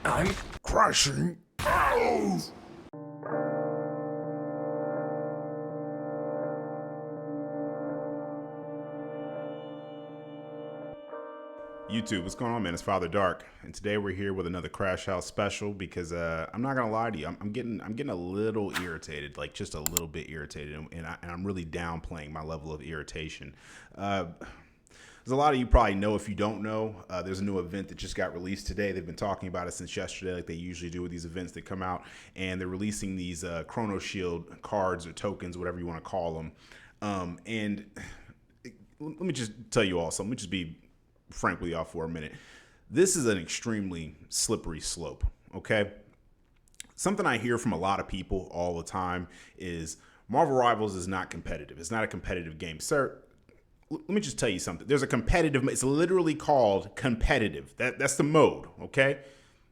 I'm crushing cows. YouTube, what's going on, man? It's Father Dark, and today we're here with another Crash House special because I'm not gonna lie to you, I'm getting a little irritated, like just a little bit irritated, and I'm really downplaying my level of irritation. There's a lot of you probably know. If you don't know, there's a new event that just got released today. They've been talking about it since yesterday, like they usually do with these events that come out, and they're releasing these Chrono Shield cards or tokens, whatever you want to call them. And let me just tell you all something. Let me just be frank with y'all for a minute. This is an extremely slippery slope, okay? Something I hear from a lot of people all the time is Marvel Rivals is not competitive. It's not a competitive game. Sir, let me just tell you something. There's a competitive, it's literally called competitive. That's the mode, okay?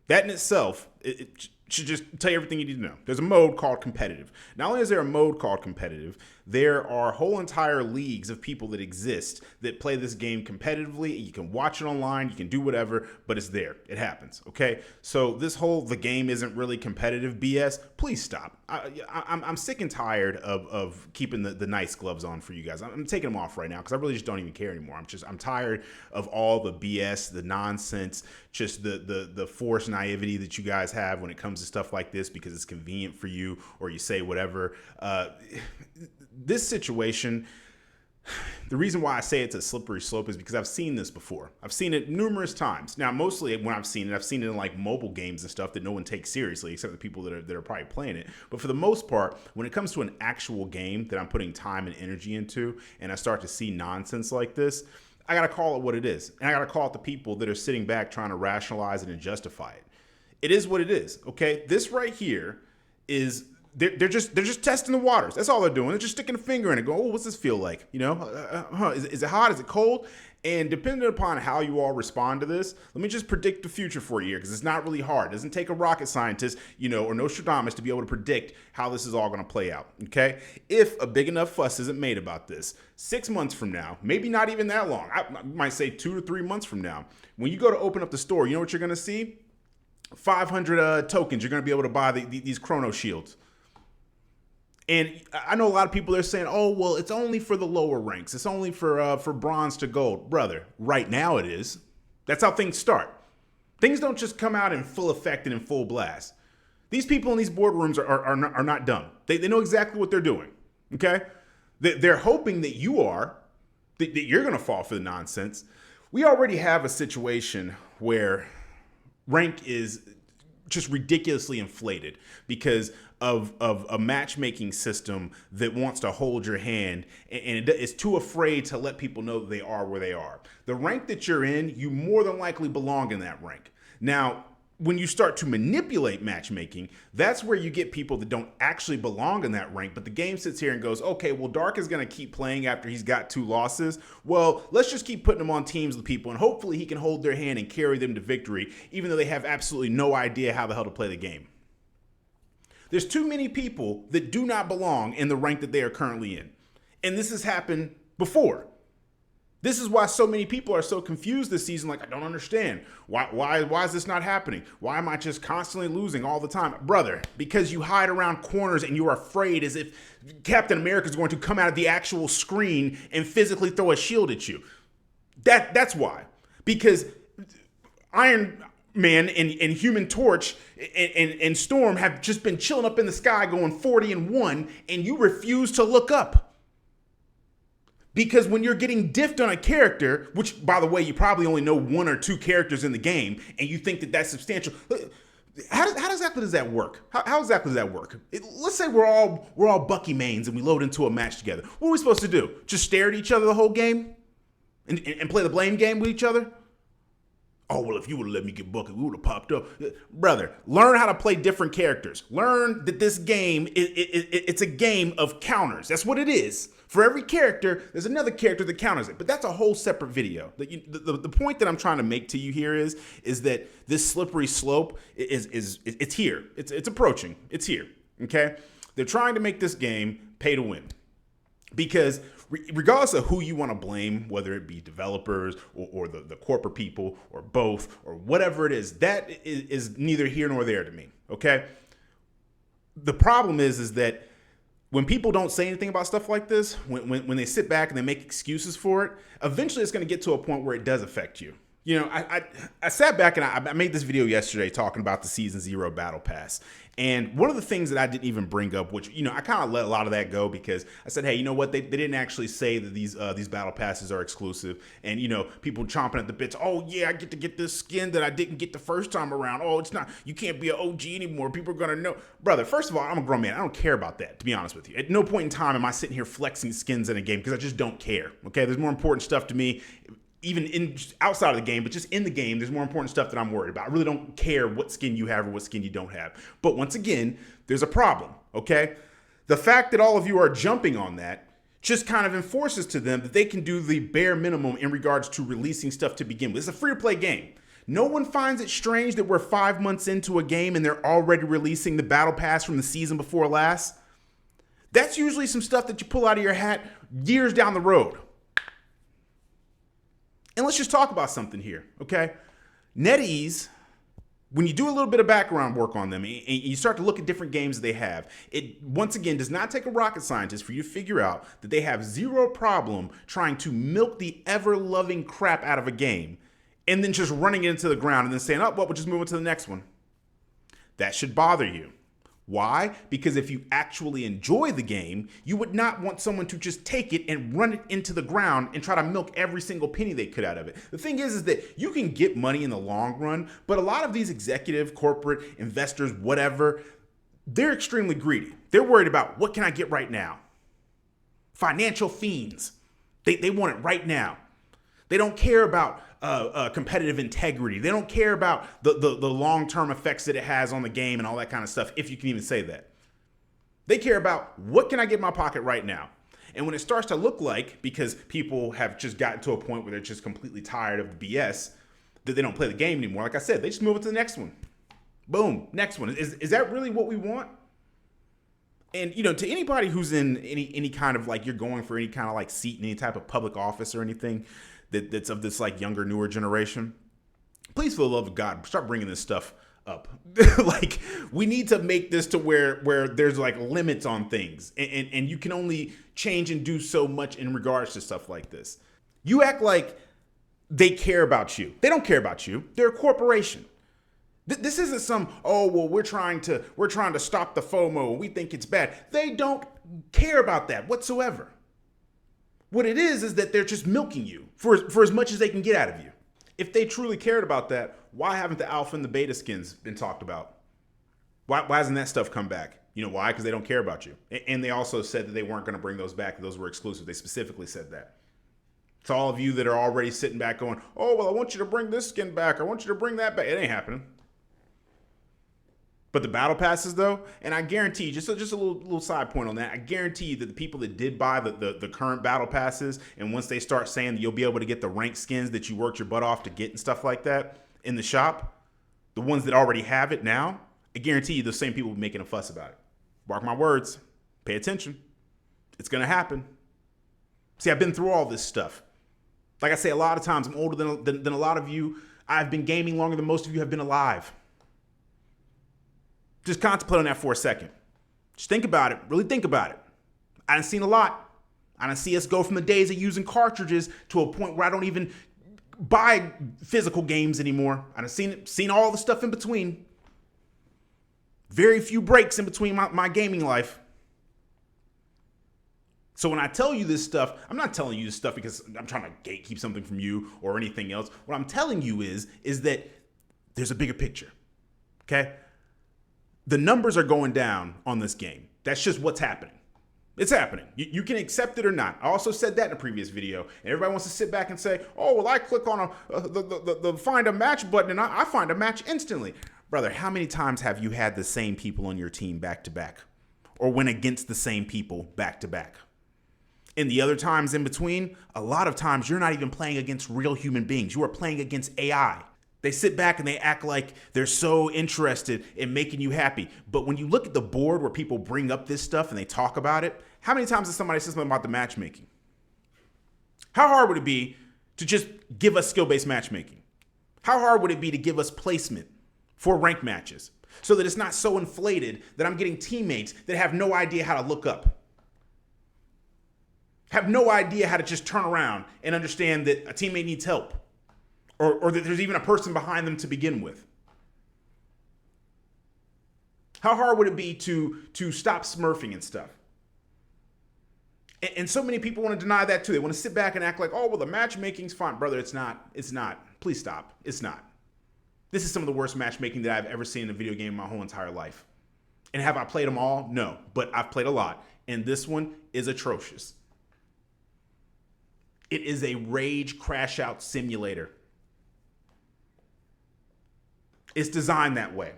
That in itself, it should just tell you everything you need to know. There's a mode called competitive. Not only is there a mode called competitive, there are whole entire leagues of people that exist that play this game competitively. You can watch it online, you can do whatever, but it's there. It happens, okay? So this whole the game isn't really competitive BS, please stop. I'm sick and tired of keeping the nice gloves on for you guys. I'm taking them off right now because I really just don't even care anymore. I'm tired of all the BS, the nonsense, just the forced naivety that you guys have when it comes to stuff like this because it's convenient for you or you say whatever. This situation, the reason why I say it's a slippery slope is because I've seen this before. I've seen it numerous times. Now, mostly when I've seen it in like mobile games and stuff that no one takes seriously, except the people that are probably playing it. But for the most part, when it comes to an actual game that I'm putting time and energy into, and I start to see nonsense like this, I gotta call it what it is, and I gotta call it the people that are sitting back trying to rationalize it and justify it. It is what it is. Okay, this right here is. They're just testing the waters. That's all they're doing. They're just sticking a finger in it, going, "Oh, what's this feel like? You know, is it hot? Is it cold?" And depending upon how you all respond to this, let me just predict the future for you here because it's not really hard. It doesn't take a rocket scientist, or Nostradamus to be able to predict how this is all going to play out. Okay, if a big enough fuss isn't made about this, 6 months from now, maybe not even that long, I might say 2 to 3 months from now, when you go to open up the store, you know what you're going to see? 500 tokens. You're going to be able to buy these Chrono Shields. And I know a lot of people are saying, "Oh, well, it's only for the lower ranks. It's only for bronze to gold." Brother, right now it is. That's how things start. Things don't just come out in full effect and in full blast. These people in these boardrooms are not dumb. They know exactly what they're doing, okay? They're hoping that that you're going to fall for the nonsense. We already have a situation where rank is just ridiculously inflated because of a matchmaking system that wants to hold your hand and is too afraid to let people know that they are where they are. The rank that you're in, you more than likely belong in that rank. Now, when you start to manipulate matchmaking, that's where you get people that don't actually belong in that rank, but the game sits here and goes, okay, well, Dark is going to keep playing after he's got 2 losses. Well, let's just keep putting him on teams with people, and hopefully he can hold their hand and carry them to victory, even though they have absolutely no idea how the hell to play the game. There's too many people that do not belong in the rank that they are currently in. And this has happened before. This is why so many people are so confused this season. Like, I don't understand. Why is this not happening? Why am I just constantly losing all the time? Brother, because you hide around corners and you're afraid as if Captain America is going to come out of the actual screen and physically throw a shield at you. That's why. Because Iron Man and Human Torch and Storm have just been chilling up in the sky going 40-1, and you refuse to look up. Because when you're getting diffed on a character, which, by the way, you probably only know 1 or 2 characters in the game, and you think that that's substantial, how exactly does that work? How exactly does that work? Let's say we're all Bucky mains and we load into a match together. What are we supposed to do? Just stare at each other the whole game and play the blame game with each other? Oh, well, if you would have let me get Bucky, we would have popped up. Brother, learn how to play different characters. Learn that this game, it's a game of counters. That's what it is. For every character, there's another character that counters it. But that's a whole separate video. The point that I'm trying to make to you here is that this slippery slope it's here. It's approaching. It's here. Okay? They're trying to make this game pay to win. Because regardless of who you want to blame, whether it be developers or the corporate people or both or whatever it is, that is neither here nor there to me. Okay. The problem is that when people don't say anything about stuff like this, when they sit back and they make excuses for it, eventually it's going to get to a point where it does affect you. You know, I sat back and I made this video yesterday talking about the Season 0 Battle Pass. And one of the things that I didn't even bring up, which, you know, I kind of let a lot of that go because I said, hey, you know what? They didn't actually say that these Battle Passes are exclusive. And, you know, people chomping at the bits. Oh, yeah, I get to get this skin that I didn't get the first time around. Oh, it's not, you can't be an OG anymore. People are going to know. Brother, first of all, I'm a grown man. I don't care about that, to be honest with you. At no point in time am I sitting here flexing skins in a game because I just don't care. Okay, there's more important stuff to me. Even in outside of the game, but just in the game, there's more important stuff that I'm worried about. I really don't care what skin you have or what skin you don't have. But once again, there's a problem, okay? The fact that all of you are jumping on that just kind of enforces to them that they can do the bare minimum in regards to releasing stuff to begin with. It's a free-to-play game. No one finds it strange that we're 5 months into a game and they're already releasing the Battle Pass from the season before last. That's usually some stuff that you pull out of your hat years down the road. And let's just talk about something here, okay? NetEase, when you do a little bit of background work on them and you start to look at different games they have, it once again does not take a rocket scientist for you to figure out that they have zero problem trying to milk the ever-loving crap out of a game and then just running it into the ground and then saying, oh, well, we'll just move on to the next one. That should bother you. Why? Because if you actually enjoy the game, you would not want someone to just take it and run it into the ground and try to milk every single penny they could out of it. The thing is that you can get money in the long run, but a lot of these executive, corporate, investors, whatever, they're extremely greedy. They're worried about what can I get right now? Financial fiends. They want it right now. They don't care about competitive integrity. They don't care about the long-term effects that it has on the game and all that kind of stuff, if you can even say that. They care about what can I get in my pocket right now? And when it starts to look like, because people have just gotten to a point where they're just completely tired of the BS, that they don't play the game anymore, like I said, they just move it to the next one. Boom, next one. Is that really what we want? And, you know, to anybody who's in any kind of like, you're going for any kind of like seat in any type of public office or anything, that's of this like younger, newer generation, please, for the love of God, start bringing this stuff up. Like, we need to make this to where there's like limits on things and you can only change and do so much in regards to stuff like this. You act like they care about you. They don't care about you. They're a corporation. This isn't some, oh, well, we're trying to stop the FOMO and we think it's bad. They don't care about that whatsoever. What it is that they're just milking you for as much as they can get out of you. If they truly cared about that, why haven't the alpha and the beta skins been talked about? Why hasn't that stuff come back? You know why? Because they don't care about you. And they also said that they weren't going to bring those back. Those were exclusive. They specifically said that. To all of you that are already sitting back going, oh, well, I want you to bring this skin back. I want you to bring that back. It ain't happening. But the battle passes, though, and I guarantee, just a little side point on that, I guarantee you that the people that did buy the current battle passes, and once they start saying that you'll be able to get the rank skins that you worked your butt off to get and stuff like that in the shop, the ones that already have it now, I guarantee you the same people will be making a fuss about it. Mark my words. Pay attention. It's going to happen. See, I've been through all this stuff. Like I say, a lot of times I'm older than a lot of you. I've been gaming longer than most of you have been alive. Just contemplate on that for a second. Just think about it. Really think about it. I done seen a lot. I done see us go from the days of using cartridges to a point where I don't even buy physical games anymore. I done seen all the stuff in between. Very few breaks in between my gaming life. So when I tell you this stuff, I'm not telling you this stuff because I'm trying to gatekeep something from you or anything else. What I'm telling you is that there's a bigger picture. Okay? The numbers are going down on this game. That's just what's happening. It's happening. You can accept it or not. I also said that in a previous video. And everybody wants to sit back and say, oh, well, I click on the find a match button and I find a match instantly. Brother, how many times have you had the same people on your team back to back? Or went against the same people back to back? And the other times in between, a lot of times you're not even playing against real human beings. You are playing against AI. They sit back and they act like they're so interested in making you happy. But when you look at the board where people bring up this stuff and they talk about it, how many times has somebody said something about the matchmaking? How hard would it be to just give us skill-based matchmaking? How hard would it be to give us placement for rank matches so that it's not so inflated that I'm getting teammates that have no idea how to look up, have no idea how to just turn around and understand that a teammate needs help, or that there's even a person behind them to begin with? How hard would it be to stop smurfing and stuff? And so many people want to deny that too. They want to sit back and act like, oh, well, the matchmaking's fine. Brother, it's not. It's not. Please stop. It's not. This is some of the worst matchmaking that I've ever seen in a video game in my whole entire life. And have I played them all? No, but I've played a lot. And this one is atrocious. It is a rage crash out simulator. It's designed that way.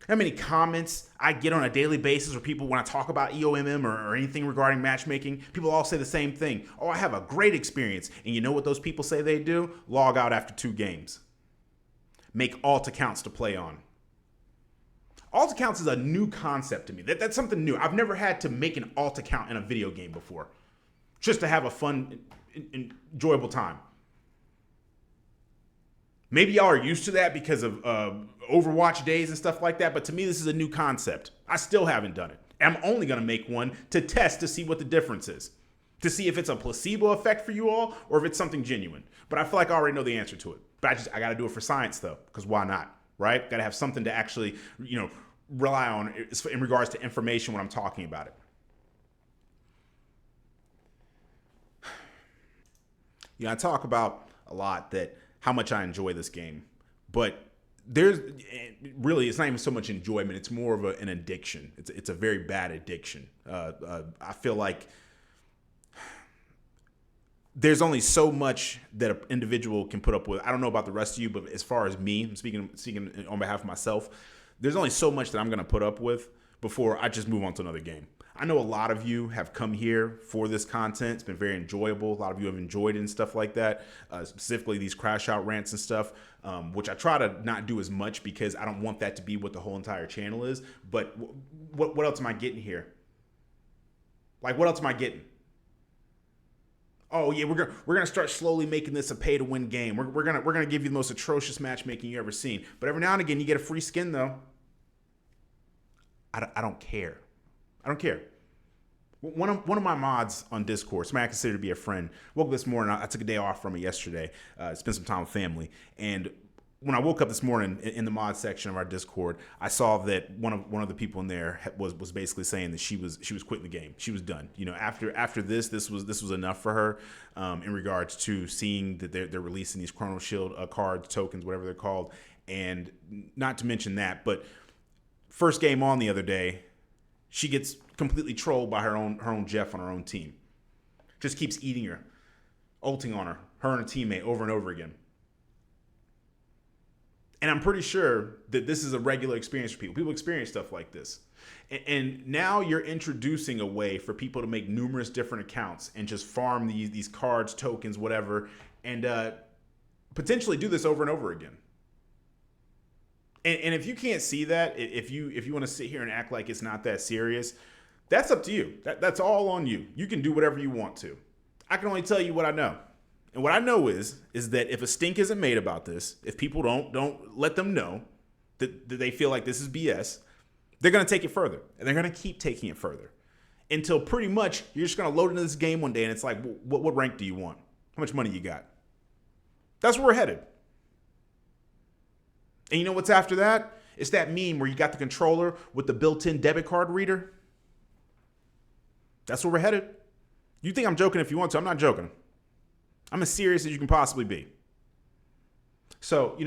How many comments I get on a daily basis where people, when I talk about EOMM or anything regarding matchmaking, people all say the same thing. Oh, I have a great experience. And you know what those people say they do? Log out after 2 games. Make alt accounts to play on. Alt accounts is a new concept to me. That's something new. I've never had to make an alt account in a video game before, just to have a fun, enjoyable time. Maybe y'all are used to that because of Overwatch days and stuff like that, but to me, this is a new concept. I still haven't done it. I'm only going to make one to test to see what the difference is, to see if it's a placebo effect for you all or if it's something genuine. But I feel like I already know the answer to it. But I got to do it for science, though, because why not, right? Got to have something to actually, rely on in regards to information when I'm talking about it. I talk about a lot that how much I enjoy this game, but it's not even so much enjoyment. It's more of an addiction. It's a very bad addiction. I feel like there's only so much that an individual can put up with. I don't know about the rest of you, but as far as me, I'm speaking on behalf of myself, there's only so much that I'm going to put up with before I just move on to another game. I know a lot of you have come here for this content. It's been very enjoyable. A lot of you have enjoyed it and stuff like that, specifically these crash out rants and stuff, which I try to not do as much because I don't want that to be what the whole entire channel is. But what else am I getting here? Like, what else am I getting? Oh yeah, we're gonna start slowly making this a pay to win game. We're gonna give you the most atrocious matchmaking you ever seen. But every now and again, you get a free skin though. I don't care. I don't care. One of my mods on Discord, somebody I consider to be a friend, woke up this morning. I took a day off from it yesterday, spent some time with family, and when I woke up this morning in the mod section of our Discord, I saw that one of the people in there was basically saying that she was quitting the game. She was done. After this was enough for her in regards to seeing that they're releasing these Chrono Shield cards, tokens, whatever they're called, and not to mention that, but first game on the other day, she gets completely trolled by her own Jeff on her own team. Just keeps eating her, ulting on her and a teammate over and over again. And I'm pretty sure that this is a regular experience for people. People experience stuff like this. And now you're introducing a way for people to make numerous different accounts and just farm these cards, tokens, whatever, and potentially do this over and over again. And if you can't see that, if you want to sit here and act like it's not that serious, that's up to you. That's all on you. You can do whatever you want to. I can only tell you what I know. And what I know is that if a stink isn't made about this, if people don't let them know that they feel like this is BS, they're going to take it further. And they're going to keep taking it further until pretty much you're just going to load into this game one day and it's like, what rank do you want? How much money you got? That's where we're headed. And you know what's after that? It's that meme where you got the controller with the built-in debit card reader. That's where we're headed. You think I'm joking if you want to. I'm not joking. I'm as serious as you can possibly be. So,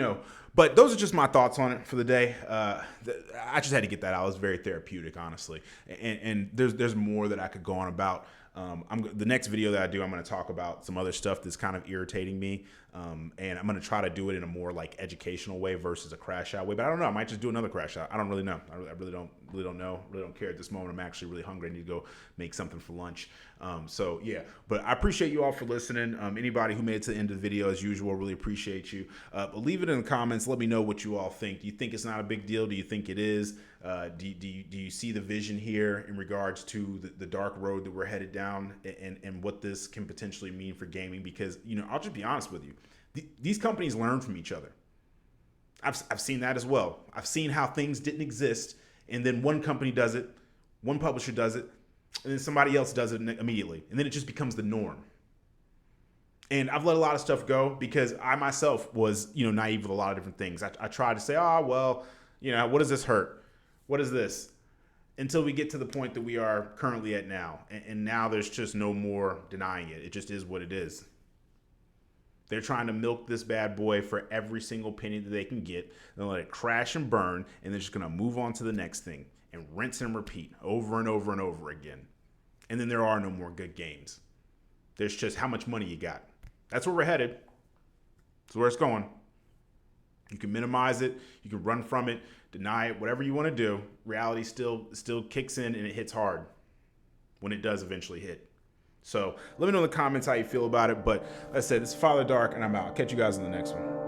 but those are just my thoughts on it for the day. I just had to get that out. It was very therapeutic, honestly. And there's more that I could go on about. The next video that I do, I'm going to talk about some other stuff that's kind of irritating me, and I'm going to try to do it in a more like educational way versus a crash out way. But I don't know. I might just do another crash out. I don't really know. I really don't know. Really don't care at this moment. I'm actually really hungry. I need to go make something for lunch. So yeah, but I appreciate you all for listening. Anybody who made it to the end of the video, as usual, really appreciate you. But leave it in the comments. Let me know what you all think. Do you think it's not a big deal? Do you think it is? Do you see the vision here in regards to the dark road that we're headed down, and what this can potentially mean for gaming? Because, I'll just be honest with you. These companies learn from each other. I've seen that as well. I've seen how things didn't exist, and then one company does it, one publisher does it, and then somebody else does it immediately. And then it just becomes the norm. And I've let a lot of stuff go because I myself was, naive with a lot of different things. I tried to say, what does this hurt? What is this? Until we get to the point that we are currently at now. And now there's just no more denying it. It just is what it is. They're trying to milk this bad boy for every single penny that they can get. They'll let it crash and burn, and they're just going to move on to the next thing and rinse and repeat over and over and over again. And then there are no more good games. There's just how much money you got. That's where we're headed. That's where it's going. You can minimize it. You can run from it, deny it, whatever you want to do. Reality still kicks in, and it hits hard when it does eventually hit. So let me know in the comments how you feel about it. But like I said, this is Father Dark, and I'm out. I'll catch you guys in the next one.